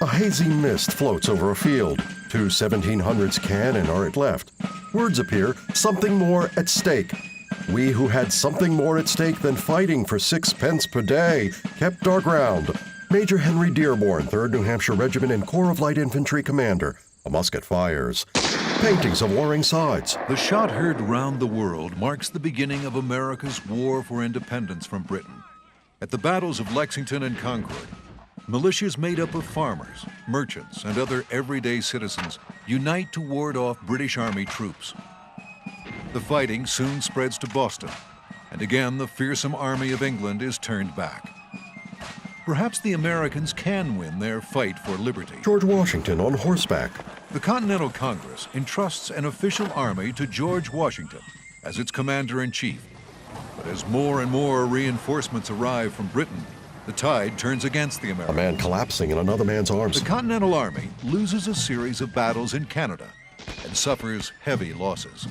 A hazy mist floats over a field. Two 1700s cannon are at left. Words appear, something more at stake. We who had something more at stake than fighting for 6 pence per day kept our ground. Major Henry Dearborn, 3rd New Hampshire Regiment and Corps of Light Infantry commander. A musket fires. Paintings of warring sides. The shot heard round the world marks the beginning of America's war for independence from Britain. At the battles of Lexington and Concord, militias made up of farmers, merchants, and other everyday citizens unite to ward off British Army troops. The fighting soon spreads to Boston, and again the fearsome army of England is turned back. Perhaps the Americans can win their fight for liberty. George Washington on horseback. The Continental Congress entrusts an official army to George Washington as its commander-in-chief. But as more and more reinforcements arrive from Britain, the tide turns against the A Americans. man collapsing in another man's arms. The Continental Army loses a series of battles in Canada and suffers heavy losses.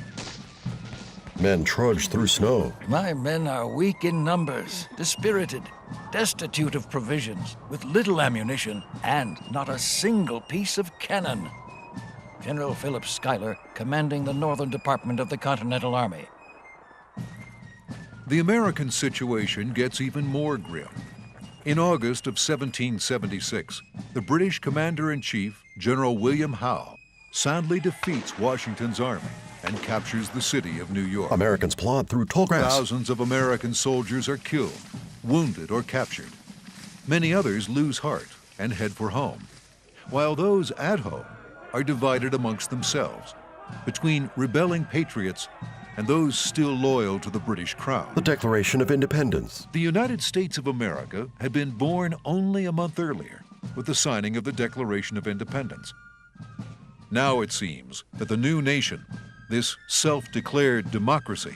Men trudge through snow. My men are weak in numbers, dispirited, destitute of provisions, with little ammunition, and not a single piece of cannon. General Philip Schuyler, commanding the Northern Department of the Continental Army. The American situation gets even more grim. In August of 1776, the British Commander-in-Chief, General William Howe, soundly defeats Washington's army and captures the city of New York. Americans plod through tall grass. Thousands of American soldiers are killed, wounded, or captured. Many others lose heart and head for home, while those at home are divided amongst themselves between rebelling patriots and those still loyal to the British Crown. The Declaration of Independence. The United States of America had been born only a month earlier with the signing of the Declaration of Independence. Now it seems that the new nation, this self-declared democracy,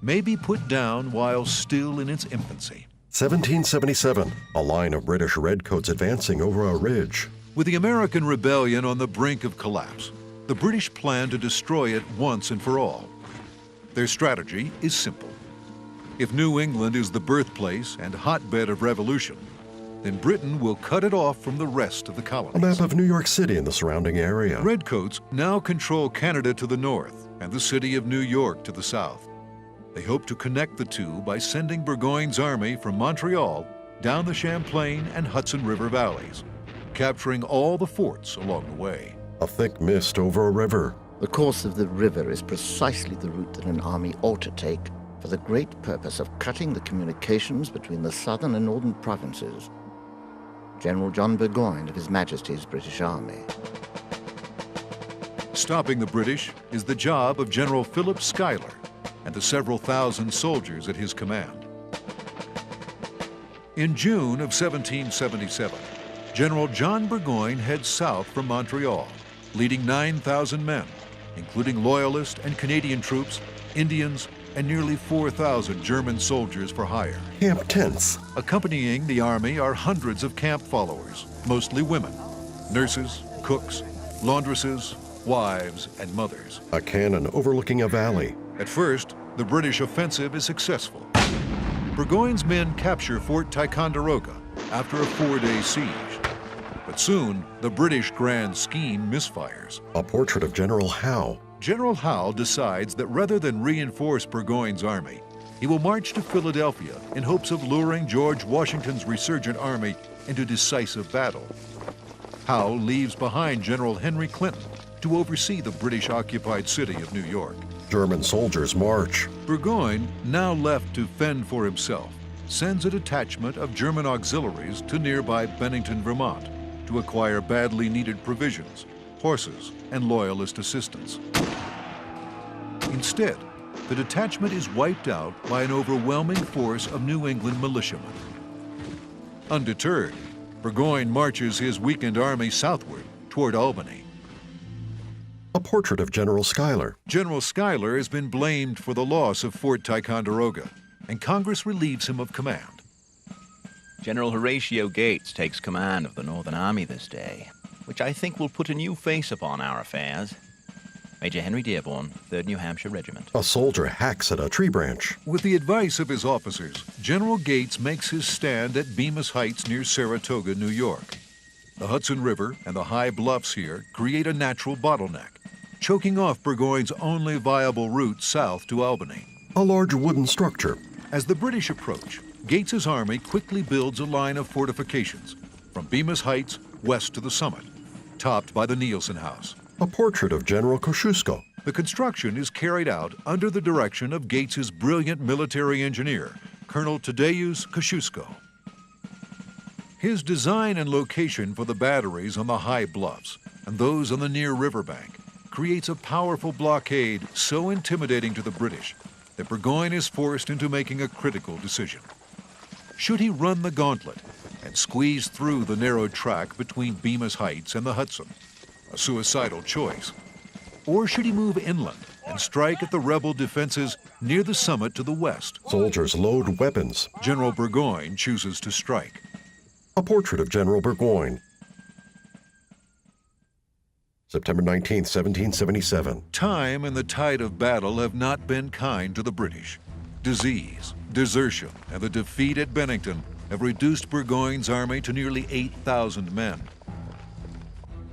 may be put down while still in its infancy. 1777, a line of British redcoats advancing over a ridge. With the American rebellion on the brink of collapse, the British plan to destroy it once and for all. Their strategy is simple. If New England is the birthplace and hotbed of revolution, then Britain will cut it off from the rest of the colonies. A map of New York City and the surrounding area. Redcoats now control Canada to the north and the city of New York to the south. They hope to connect the two by sending Burgoyne's army from Montreal down the Champlain and Hudson River valleys, capturing all the forts along the way. A thick mist over a river. The course of the river is precisely the route that an army ought to take for the great purpose of cutting the communications between the southern and northern provinces. General John Burgoyne of His Majesty's British Army. Stopping the British is the job of General Philip Schuyler and the several thousand soldiers at his command. In June of 1777, General John Burgoyne heads south from Montreal, leading 9,000 men, including Loyalist and Canadian troops, Indians, and nearly 4,000 German soldiers for hire. Camp tents. Accompanying the army are hundreds of camp followers, mostly women, nurses, cooks, laundresses, wives, and mothers. A cannon overlooking a valley. At first, the British offensive is successful. Burgoyne's men capture Fort Ticonderoga after a 4-day siege. But soon, the British grand scheme misfires. A portrait of General Howe. General Howe decides that rather than reinforce Burgoyne's army, he will march to Philadelphia in hopes of luring George Washington's resurgent army into decisive battle. Howe leaves behind General Henry Clinton to oversee the British-occupied city of New York. German soldiers march. Burgoyne, now left to fend for himself, sends a detachment of German auxiliaries to nearby Bennington, Vermont, to acquire badly needed provisions, horses, and Loyalist assistance. Instead, the detachment is wiped out by an overwhelming force of New England militiamen. Undeterred, Burgoyne marches his weakened army southward toward Albany. A portrait of General Schuyler. General Schuyler has been blamed for the loss of Fort Ticonderoga, and Congress relieves him of command. General Horatio Gates takes command of the Northern Army this day, which I think will put a new face upon our affairs. Major Henry Dearborn, 3rd New Hampshire Regiment. A soldier hacks at a tree branch. With the advice of his officers, General Gates makes his stand at Bemis Heights near Saratoga, New York. The Hudson River and the high bluffs here create a natural bottleneck, choking off Burgoyne's only viable route south to Albany. A large wooden structure. As the British approach, Gates's army quickly builds a line of fortifications from Bemis Heights west to the summit, topped by the Nielsen House. A portrait of General Kosciuszko. The construction is carried out under the direction of Gates's brilliant military engineer, Colonel Tadeusz Kosciuszko. His design and location for the batteries on the high bluffs and those on the near riverbank creates a powerful blockade so intimidating to the British that Burgoyne is forced into making a critical decision. Should he run the gauntlet and squeeze through the narrow track between Bemis Heights and the Hudson, a suicidal choice? Or should he move inland and strike at the rebel defenses near the summit to the west? Soldiers load weapons. General Burgoyne chooses to strike. A portrait of General Burgoyne. September 19, 1777. Time and the tide of battle have not been kind to the British. Disease, desertion, and the defeat at Bennington have reduced Burgoyne's army to nearly 8,000 men.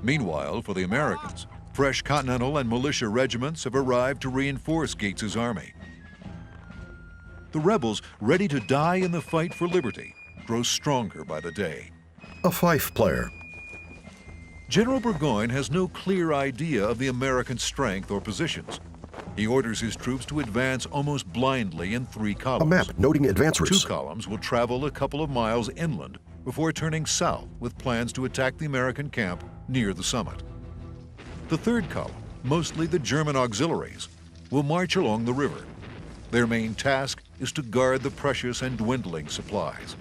Meanwhile, for the Americans, fresh Continental and militia regiments have arrived to reinforce Gates's army. The rebels, ready to die in the fight for liberty, grow stronger by the day. A fife player. General Burgoyne has no clear idea of the American strength or positions. He orders his troops to advance almost blindly in 3 columns. A map noting advance 2 routes. columns will travel a couple of miles inland before turning south with plans to attack the American camp near the summit. The 3rd column, mostly the German auxiliaries, will march along the river. Their main task is to guard the precious and dwindling supplies.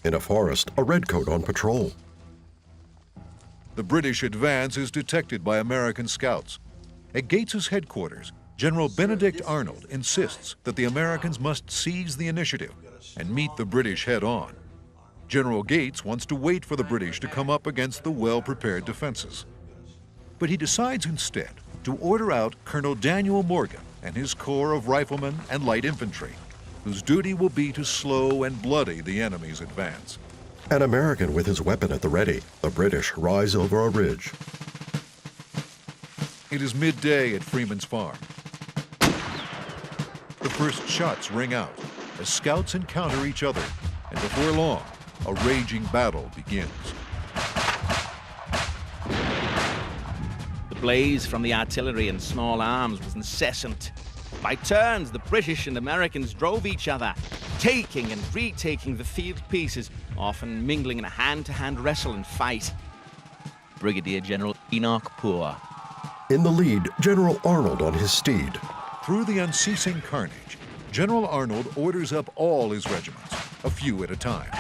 In a forest, a redcoat on patrol. The British advance is detected by American scouts. At Gates's headquarters, General Benedict Arnold insists that the Americans must seize the initiative and meet the British head-on. General Gates wants to wait for the British to come up against the well-prepared defenses. But he decides instead to order out Colonel Daniel Morgan and his corps of riflemen and light infantry, whose duty will be to slow and bloody the enemy's advance. An American with his weapon at the ready. The British rise over a ridge. It is midday at Freeman's Farm. The first shots ring out as scouts encounter each other, and before long, a raging battle begins. The blaze from the artillery and small arms was incessant. By turns, the British and Americans drove each other, taking and retaking the field pieces, often mingling in a hand-to-hand wrestle and fight. Brigadier General Enoch Poor. In the lead, General Arnold on his steed. Through the unceasing carnage, General Arnold orders up all his regiments, a few at a time.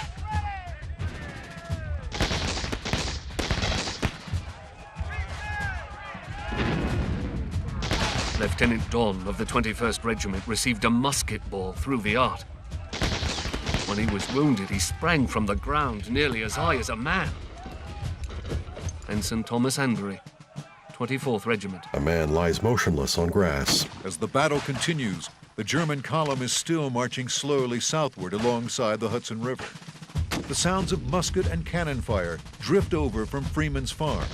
Lieutenant Don of the 21st Regiment received a musket ball through the heart. When he was wounded, he sprang from the ground nearly as high as a man. Ensign Thomas Andrew, 24th Regiment. A man lies motionless on grass. As the battle continues, the German column is still marching slowly southward alongside the Hudson River. The sounds of musket and cannon fire drift over from Freeman's Farm,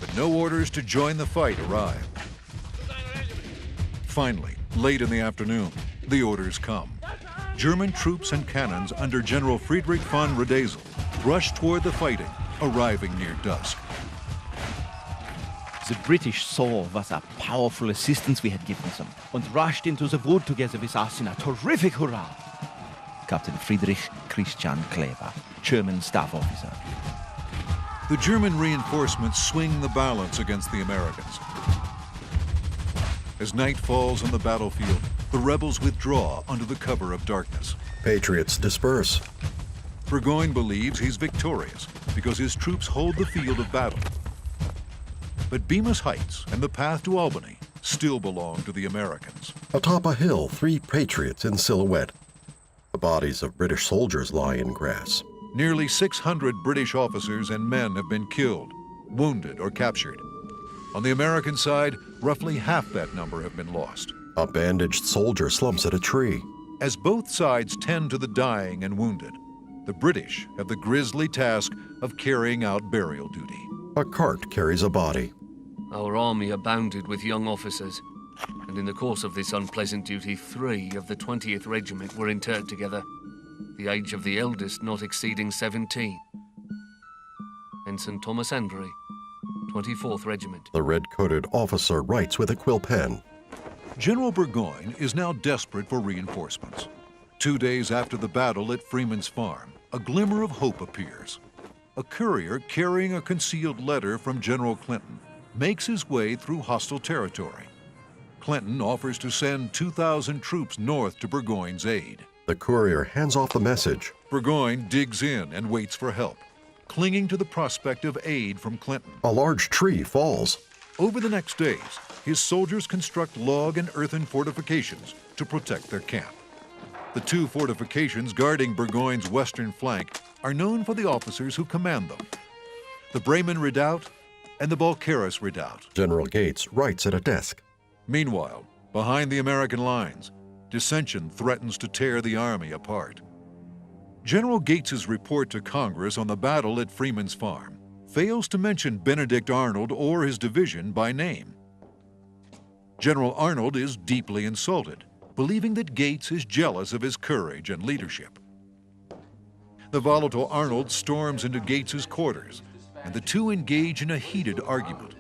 but no orders to join the fight arrive. Finally, late in the afternoon, the orders come. German troops and cannons under General Friedrich von Radezel rush toward the fighting, arriving near dusk. The British saw what a powerful assistance we had given them and rushed into the wood together with us in a terrific hurrah. Captain Friedrich Christian Kleber, German staff officer. The German reinforcements swing the balance against the Americans. As night falls on the battlefield, the rebels withdraw under the cover of darkness. Patriots disperse. Burgoyne believes he's victorious because his troops hold the field of battle. But Bemis Heights and the path to Albany still belong to the Americans. Atop a hill, 3 patriots in silhouette. The bodies of British soldiers lie in grass. Nearly 600 British officers and men have been killed, wounded, or captured. On the American side, roughly half that number have been lost. A bandaged soldier slumps at a tree. As both sides tend to the dying and wounded, The British have the grisly task of carrying out burial duty. A cart carries a body. Our army abounded with young officers, and in the course of this unpleasant duty, 3 of the 20th Regiment were interred together, the age of the eldest not exceeding 17. Ensign Thomas Andrew, 24th Regiment. The red-coated officer writes with a quill pen. General Burgoyne is now desperate for reinforcements. 2 days after the battle at Freeman's Farm, a glimmer of hope appears. A courier carrying a concealed letter from General Clinton makes his way through hostile territory. Clinton offers to send 2,000 troops north to Burgoyne's aid. The courier hands off the message. Burgoyne digs in and waits for help, clinging to the prospect of aid from Clinton. A large tree falls. Over the next days, his soldiers construct log and earthen fortifications to protect their camp. The 2 fortifications guarding Burgoyne's western flank are known for the officers who command them: the Bremen Redoubt and the Balcarres Redoubt. General Gates writes at a desk. Meanwhile, behind the American lines, dissension threatens to tear the army apart. General Gates's report to Congress on the battle at Freeman's Farm fails to mention Benedict Arnold or his division by name. General Arnold is deeply insulted, believing that Gates is jealous of his courage and leadership. The volatile Arnold storms into Gates's quarters, and the two engage in a heated argument.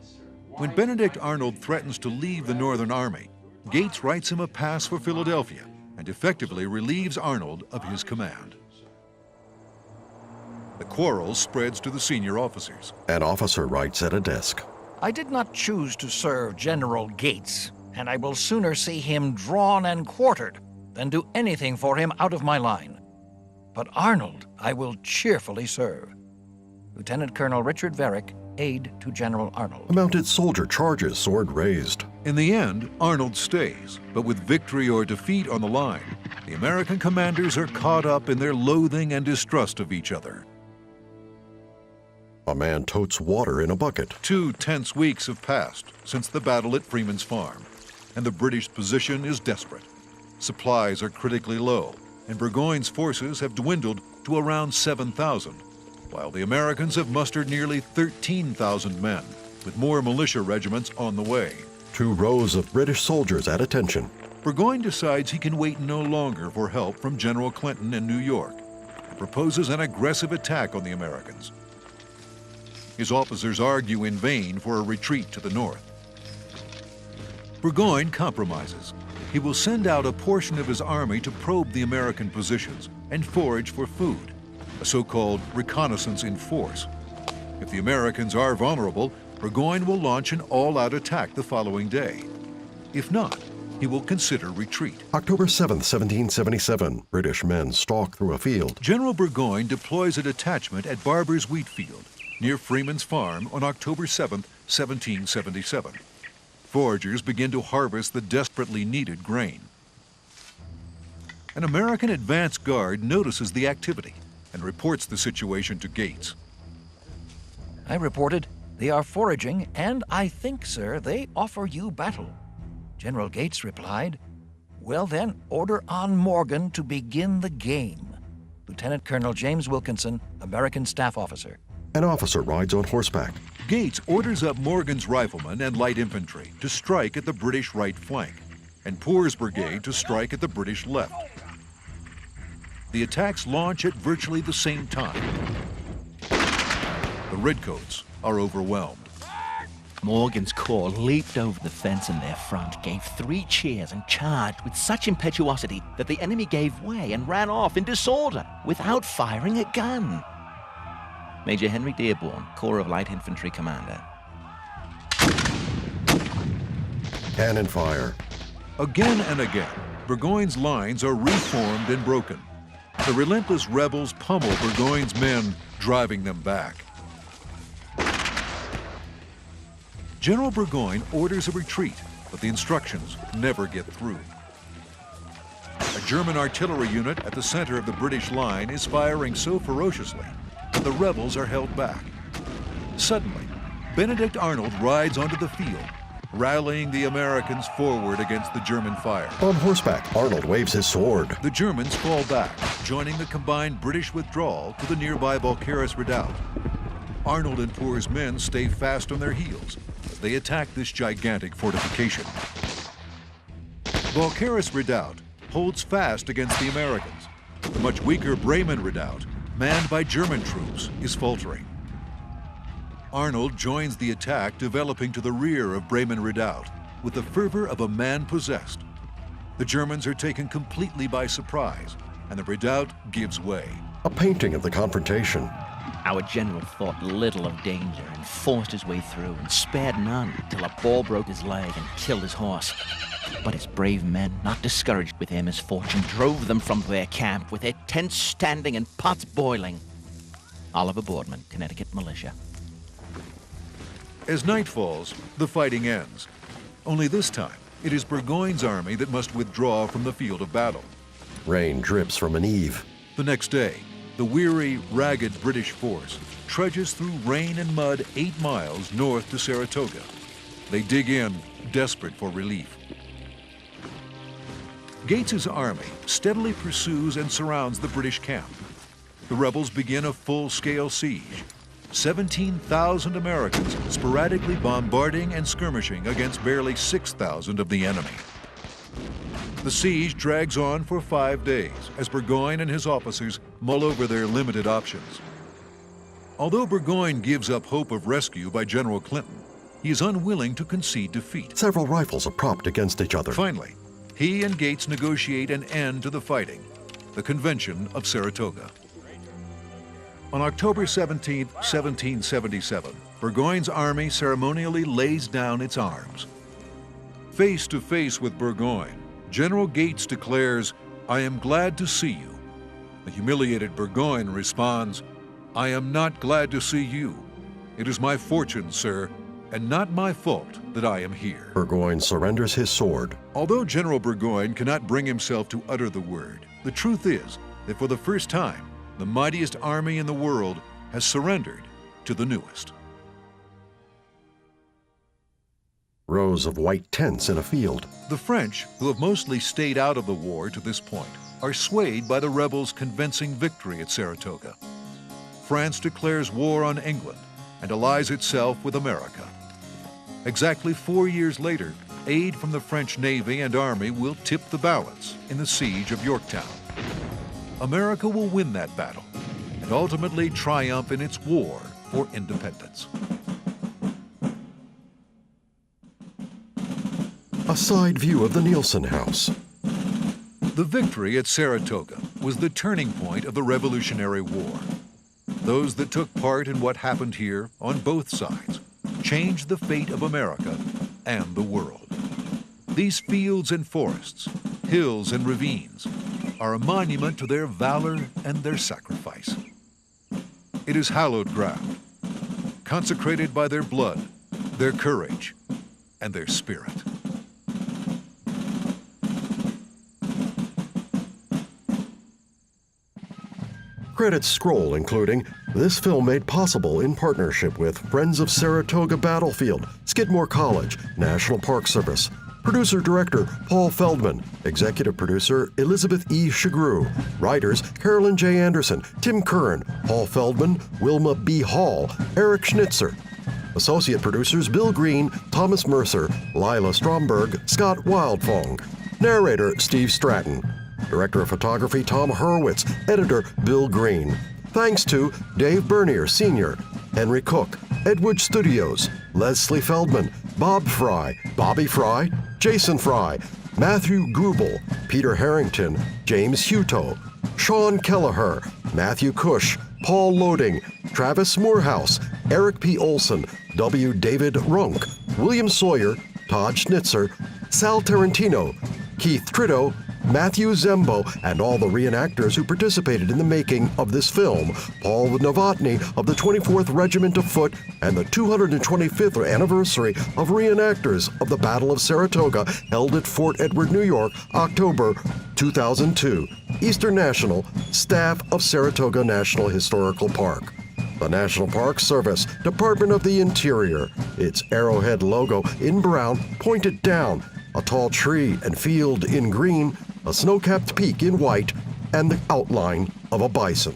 When Benedict Arnold threatens to leave the Northern Army, Gates writes him a pass for Philadelphia and effectively relieves Arnold of his command. The quarrel spreads to the senior officers. An officer writes at a desk. I did not choose to serve General Gates, and I will sooner see him drawn and quartered than do anything for him out of my line. But Arnold I will cheerfully serve. Lieutenant Colonel Richard Varick, aide to General Arnold. A mounted soldier charges, sword raised. In the end, Arnold stays, but with victory or defeat on the line, the American commanders are caught up in their loathing and distrust of each other. A man totes water in a bucket. 2 tense weeks have passed since the battle at Freeman's Farm, and the British position is desperate. Supplies are critically low, and Burgoyne's forces have dwindled to around 7,000, while the Americans have mustered nearly 13,000 men, with more militia regiments on the way. 2 rows of British soldiers at attention. Burgoyne decides he can wait no longer for help from General Clinton in New York, and proposes an aggressive attack on the Americans. His officers argue in vain for a retreat to the north. Burgoyne compromises. He will send out a portion of his army to probe the American positions and forage for food, a so-called reconnaissance in force. If the Americans are vulnerable, Burgoyne will launch an all-out attack the following day. If not, he will consider retreat. October 7th, 1777. British men stalk through a field. General Burgoyne deploys a detachment at Barber's wheat field near Freeman's Farm on October 7, 1777. Foragers begin to harvest the desperately needed grain. An American advance guard notices the activity and reports the situation to Gates. I reported, they are foraging, and I think, sir, they offer you battle. General Gates replied, well then, order on Morgan to begin the game. Lieutenant Colonel James Wilkinson, American staff officer. An officer rides on horseback. Gates orders up Morgan's riflemen and light infantry to strike at the British right flank, and Poor's brigade to strike at the British left. The attacks launch at virtually the same time. The Redcoats are overwhelmed. Morgan's corps leaped over the fence in their front, gave 3 cheers, and charged with such impetuosity that the enemy gave way and ran off in disorder without firing a gun. Major Henry Dearborn, Corps of Light Infantry Commander. Cannon fire. Again and again, Burgoyne's lines are reformed and broken. The relentless rebels pummel Burgoyne's men, driving them back. General Burgoyne orders a retreat, but the instructions never get through. A German artillery unit at the center of the British line is firing so ferociously that the rebels are held back. Suddenly, Benedict Arnold rides onto the field, rallying the Americans forward against the German fire. On horseback, Arnold waves his sword. The Germans fall back, joining the combined British withdrawal to the nearby Balcarres Redoubt. Arnold and Poor's men stay fast on their heels as they attack this gigantic fortification. Balcarres Redoubt holds fast against the Americans. The much weaker Bremen Redoubt, manned by German troops, is faltering. Arnold joins the attack developing to the rear of Bremen Redoubt with the fervor of a man possessed. The Germans are taken completely by surprise, and the redoubt gives way. A painting of the confrontation. Our general thought little of danger and forced his way through and spared none till a ball broke his leg and killed his horse. But his brave men, not discouraged with their misfortune, drove them from their camp with their tents standing and pots boiling. Oliver Boardman, Connecticut Militia. As night falls, the fighting ends. Only this time, it is Burgoyne's army that must withdraw from the field of battle. Rain drips from an eave. The next day, the weary, ragged British force trudges through rain and mud 8 miles north to Saratoga. They dig in, desperate for relief. Gates's army steadily pursues and surrounds the British camp. The rebels begin a full-scale siege. 17,000 Americans sporadically bombarding and skirmishing against barely 6,000 of the enemy. The siege drags on for 5 days as Burgoyne and his officers mull over their limited options. Although Burgoyne gives up hope of rescue by General Clinton, he is unwilling to concede defeat. Several rifles are propped against each other. Finally, he and Gates negotiate an end to the fighting, the Convention of Saratoga. On October 17, 1777, Burgoyne's army ceremonially lays down its arms. Face to face with Burgoyne, General Gates declares, "I am glad to see you." The humiliated Burgoyne responds, "I am not glad to see you. It is my fortune, sir, and not my fault that I am here." Burgoyne surrenders his sword. Although General Burgoyne cannot bring himself to utter the word, the truth is that for the first time, the mightiest army in the world has surrendered to the newest. Rows of white tents in a field. The French, who have mostly stayed out of the war to this point, are swayed by the rebels' convincing victory at Saratoga. France declares war on England and allies itself with America. Exactly 4 years later, aid from the French Navy and Army will tip the balance in the siege of Yorktown. America will win that battle and ultimately triumph in its war for independence. A side view of the Nielsen House. The victory at Saratoga was the turning point of the Revolutionary War. Those that took part in what happened here on both sides changed the fate of America and the world. These fields and forests, hills and ravines, are a monument to their valor and their sacrifice. It is hallowed ground, consecrated by their blood, their courage, and their spirit. Credits scroll including this film made possible in partnership with Friends of Saratoga Battlefield, Skidmore College, National Park Service. Producer-director Paul Feldman. Executive producer Elizabeth E. Shagru. Writers Carolyn J. Anderson, Tim Curran, Paul Feldman, Wilma B. Hall, Eric Schnitzer. Associate producers Bill Green, Thomas Mercer, Lila Stromberg, Scott Wildfong. Narrator Steve Stratton. Director of Photography Tom Hurwitz. Editor Bill Green. Thanks to Dave Bernier Sr., Henry Cook, Edward Studios, Leslie Feldman, Bob Fry, Bobby Fry, Jason Fry, Matthew Grubel, Peter Harrington, James Hutto, Sean Kelleher, Matthew Cush, Paul Loading, Travis Moorhouse, Eric P. Olson, W. David Runk, William Sawyer, Todd Schnitzer, Sal Tarantino, Keith Trito, Matthew Zembo, and all the reenactors who participated in the making of this film, Paul Novotny of the 24th Regiment of Foot, and the 225th anniversary of reenactors of the Battle of Saratoga held at Fort Edward, New York, October 2002. Eastern National, staff of Saratoga National Historical Park. The National Park Service, Department of the Interior. Its arrowhead logo in brown pointed down, a tall tree and field in green, a snow-capped peak in white, and the outline of a bison.